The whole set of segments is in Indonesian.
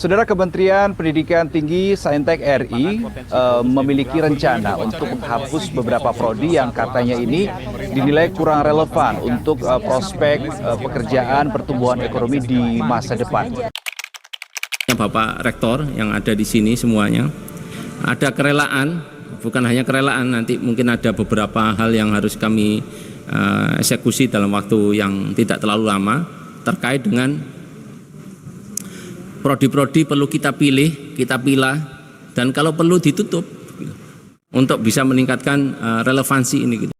Saudara, Kementerian Pendidikan Tinggi Saintek RI memiliki rencana untuk menghapus beberapa prodi yang katanya ini dinilai kurang relevan untuk prospek pekerjaan pertumbuhan ekonomi di masa depan. Bapak Rektor yang ada di sini semuanya, ada kerelaan, bukan hanya kerelaan, nanti mungkin ada beberapa hal yang harus kami eksekusi dalam waktu yang tidak terlalu lama terkait dengan prodi-prodi perlu kita pilih, kita pilah, dan kalau perlu ditutup untuk bisa meningkatkan relevansi ini.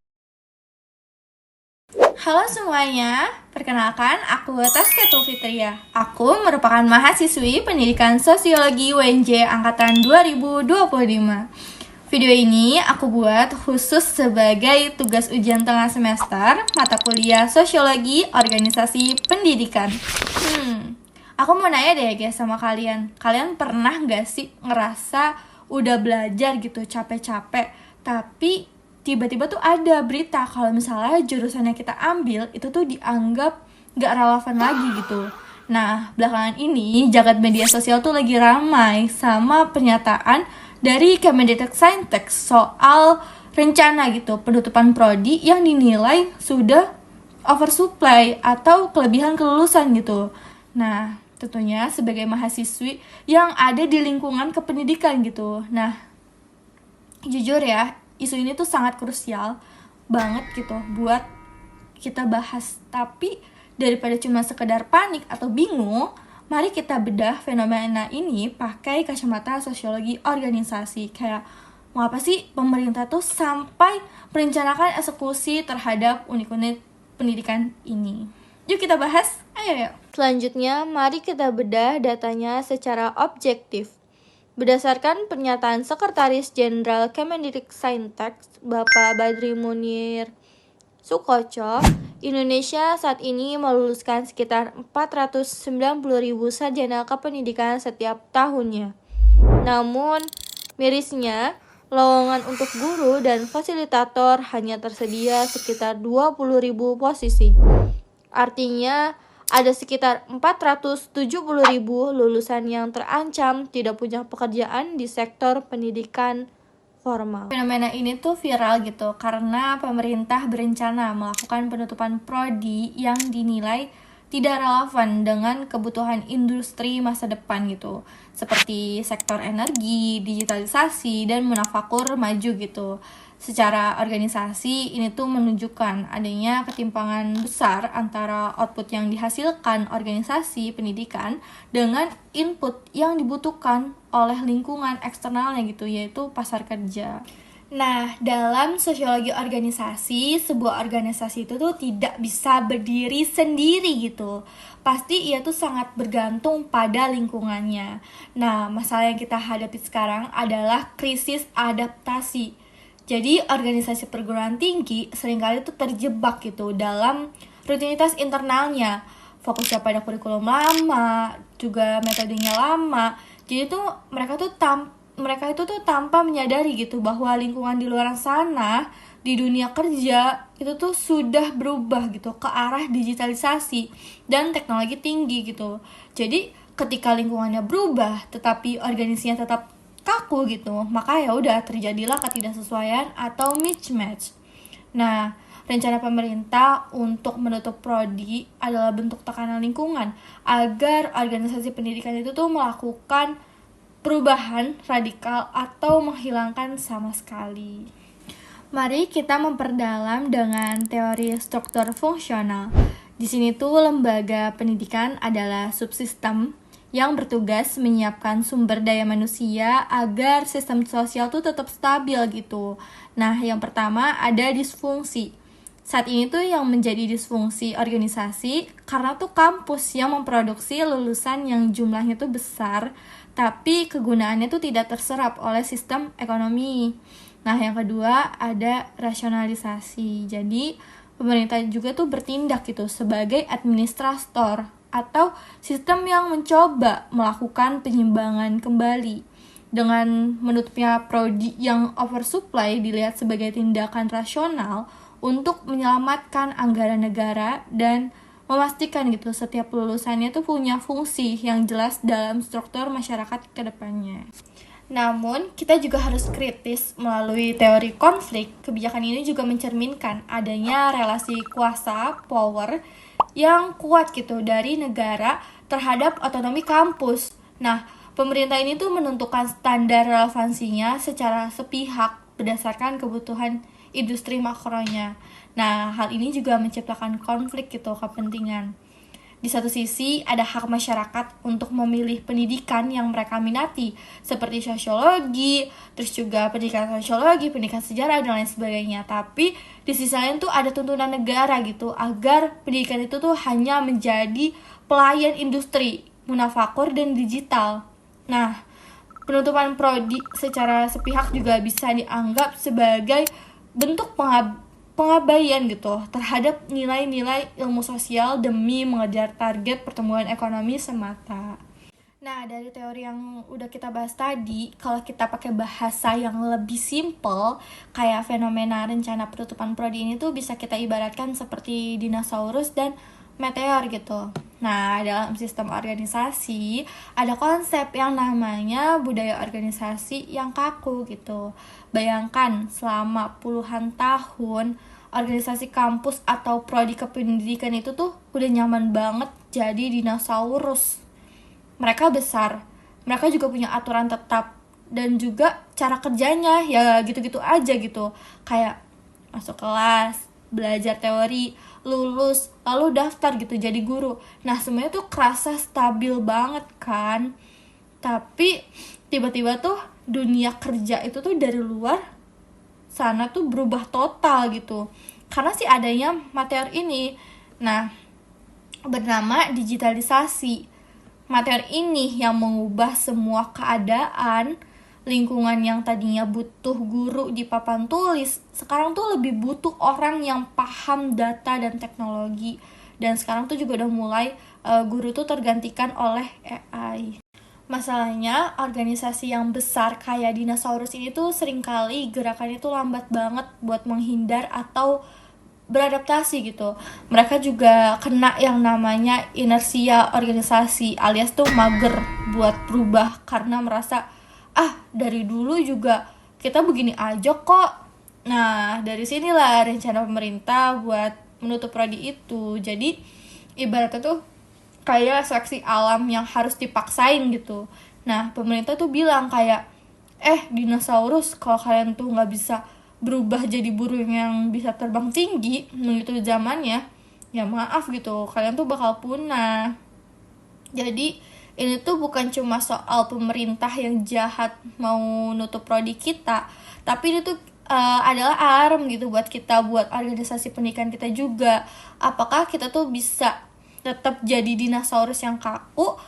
Halo semuanya, perkenalkan aku Taska Fitria. Aku merupakan mahasiswi pendidikan sosiologi UNJ angkatan 2025. Video ini aku buat khusus sebagai tugas ujian tengah semester mata kuliah sosiologi organisasi pendidikan. Aku mau nanya deh guys sama kalian. Kalian pernah gak sih ngerasa udah belajar gitu capek-capek, tapi tiba-tiba tuh ada berita kalau misalnya jurusan yang kita ambil itu tuh dianggap gak relevan lagi gitu. Nah, belakangan ini jagat media sosial tuh lagi ramai sama pernyataan dari Kemendikbudristek soal rencana gitu penutupan prodi yang dinilai sudah oversupply atau kelebihan kelulusan gitu. Nah, tentunya sebagai mahasiswi yang ada di lingkungan kependidikan gitu. Nah, jujur ya, isu ini tuh sangat krusial banget gitu buat kita bahas. Tapi daripada cuma sekedar panik atau bingung, mari kita bedah fenomena ini pakai kacamata sosiologi organisasi. Kayak mau apa sih pemerintah tuh sampai merencanakan eksekusi terhadap unit-unit pendidikan ini. Yuk kita bahas, ayo yuk. Selanjutnya, mari kita bedah datanya secara objektif. Berdasarkan pernyataan Sekretaris Jenderal Kemendikbudristek Bapak Badri Munir Sukoco, Indonesia saat ini meluluskan sekitar 490.000 sarjana kependidikan setiap tahunnya. Namun, mirisnya, lowongan untuk guru dan fasilitator hanya tersedia sekitar 20.000 posisi. Artinya, ada sekitar 470.000 lulusan yang terancam tidak punya pekerjaan di sektor pendidikan formal. Fenomena ini tuh viral gitu karena pemerintah berencana melakukan penutupan prodi yang dinilai tidak relevan dengan kebutuhan industri masa depan gitu, seperti sektor energi, digitalisasi, dan manufaktur maju gitu. Secara organisasi ini tuh menunjukkan adanya ketimpangan besar antara output yang dihasilkan organisasi pendidikan dengan input yang dibutuhkan oleh lingkungan eksternalnya gitu, yaitu pasar kerja. Nah, dalam sosiologi organisasi, sebuah organisasi itu tuh tidak bisa berdiri sendiri gitu. Pasti ia tuh sangat bergantung pada lingkungannya. Nah, masalah yang kita hadapi sekarang adalah krisis adaptasi. Jadi, organisasi perguruan tinggi seringkali tuh terjebak gitu dalam rutinitas internalnya. Fokusnya pada kurikulum lama, juga metodenya lama. Jadi tuh mereka itu tuh tanpa menyadari gitu bahwa lingkungan di luar sana di dunia kerja itu tuh sudah berubah gitu ke arah digitalisasi dan teknologi tinggi gitu. Jadi ketika lingkungannya berubah tetapi organisasinya tetap kaku gitu, maka ya udah terjadilah ketidaksesuaian atau mismatch. Nah, rencana pemerintah untuk menutup prodi adalah bentuk tekanan lingkungan agar organisasi pendidikan itu tuh melakukan perubahan radikal atau menghilangkan sama sekali. Mari kita memperdalam dengan teori struktur fungsional. Di sini tuh lembaga pendidikan adalah subsistem yang bertugas menyiapkan sumber daya manusia agar sistem sosial tuh tetap stabil gitu. Nah, yang pertama ada disfungsi. Saat ini tuh yang menjadi disfungsi organisasi karena tuh kampus yang memproduksi lulusan yang jumlahnya tuh besar, tapi kegunaannya tuh tidak terserap oleh sistem ekonomi. Nah, yang kedua ada rasionalisasi. Jadi, pemerintah juga tuh bertindak gitu sebagai administrator atau sistem yang mencoba melakukan penyimbangan kembali. Dengan menutupnya prodi yang oversupply dilihat sebagai tindakan rasional untuk menyelamatkan anggaran negara dan memastikan gitu setiap lulusannya tuh punya fungsi yang jelas dalam struktur masyarakat ke depannya. Namun, kita juga harus kritis melalui teori konflik. Kebijakan ini juga mencerminkan adanya relasi kuasa, power, yang kuat gitu dari negara terhadap otonomi kampus. Nah, pemerintah ini tuh menentukan standar relevansinya secara sepihak berdasarkan kebutuhan industri makronya. Nah, hal ini juga menciptakan konflik gitu, kepentingan. Di satu sisi, ada hak masyarakat untuk memilih pendidikan yang mereka minati, seperti sosiologi, terus juga pendidikan sosiologi, pendidikan sejarah, dan lain sebagainya. Tapi, di sisi lain tuh ada tuntunan negara gitu, agar pendidikan itu tuh hanya menjadi pelayan industri, munafakur, dan digital. Nah, penutupan prodi secara sepihak juga bisa dianggap sebagai bentuk pengabaian gitu terhadap nilai-nilai ilmu sosial demi mengejar target pertumbuhan ekonomi semata. Nah, dari teori yang udah kita bahas tadi, kalau kita pakai bahasa yang lebih simple, kayak fenomena rencana penutupan prodi ini tuh bisa kita ibaratkan seperti dinosaurus dan meteor gitu. Nah, dalam sistem organisasi, ada konsep yang namanya budaya organisasi yang kaku gitu. Bayangkan, selama puluhan tahun, organisasi kampus atau prodi kependidikan itu tuh udah nyaman banget jadi dinosaurus. Mereka besar, mereka juga punya aturan tetap, dan juga cara kerjanya ya gitu-gitu aja gitu. Kayak masuk kelas, belajar teori, lulus, lalu daftar gitu jadi guru. Nah, semuanya tuh kerasa stabil banget kan. Tapi tiba-tiba tuh dunia kerja itu tuh dari luar sana tuh berubah total gitu. Karena sih adanya materi ini. Nah, bernama digitalisasi. Materi ini yang mengubah semua keadaan. Lingkungan yang tadinya butuh guru di papan tulis, sekarang tuh lebih butuh orang yang paham data dan teknologi. Dan sekarang tuh juga udah mulai guru tuh tergantikan oleh AI. Masalahnya, organisasi yang besar kayak dinosaurus ini tuh seringkali gerakannya tuh lambat banget buat menghindar atau beradaptasi gitu. Mereka juga kena yang namanya inersia organisasi, alias tuh mager buat berubah karena merasa dari dulu juga kita begini aja kok. Nah, dari sinilah rencana pemerintah buat menutup prodi itu. Jadi ibaratnya tuh kayak seleksi alam yang harus dipaksain gitu. Nah, pemerintah tuh bilang kayak dinosaurus, kalau kalian tuh nggak bisa berubah jadi burung yang bisa terbang tinggi mengikuti zamannya, ya maaf gitu, kalian tuh bakal punah. Jadi ini tuh bukan cuma soal pemerintah yang jahat mau nutup prodi kita, tapi ini tuh adalah alarm gitu buat kita, buat organisasi pendidikan kita juga. Apakah kita tuh bisa tetap jadi dinosaurus yang kaku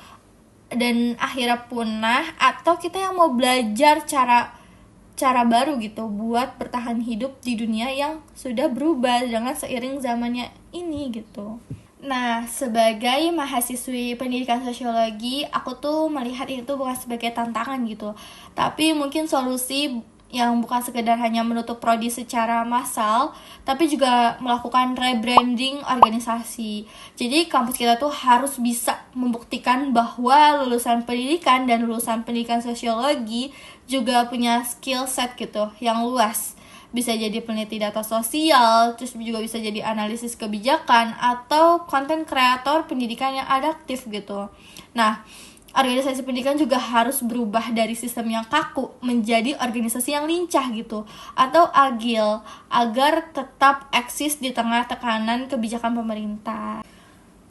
dan akhirnya punah, atau kita yang mau belajar cara baru gitu buat bertahan hidup di dunia yang sudah berubah dengan seiring zamannya ini gitu. Nah, sebagai mahasiswi pendidikan sosiologi, aku tuh melihat itu bukan sebagai tantangan gitu, tapi mungkin solusi yang bukan sekedar hanya menutup prodi secara massal, tapi juga melakukan rebranding organisasi. Jadi kampus kita tuh harus bisa membuktikan bahwa lulusan pendidikan dan lulusan pendidikan sosiologi juga punya skill set gitu yang luas. Bisa jadi peneliti data sosial, terus juga bisa jadi analisis kebijakan, atau konten kreator pendidikan yang adaptif gitu. Nah, organisasi pendidikan juga harus berubah dari sistem yang kaku menjadi organisasi yang lincah gitu, atau agil, agar tetap eksis di tengah tekanan kebijakan pemerintah.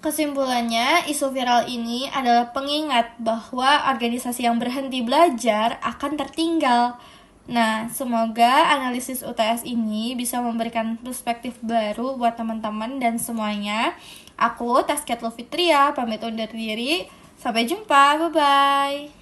Kesimpulannya, isu viral ini adalah pengingat bahwa organisasi yang berhenti belajar akan tertinggal. Nah, semoga analisis UTS ini bisa memberikan perspektif baru buat teman-teman dan semuanya. Aku, Tasket Lufitria, pamit undur diri. Sampai jumpa, bye-bye.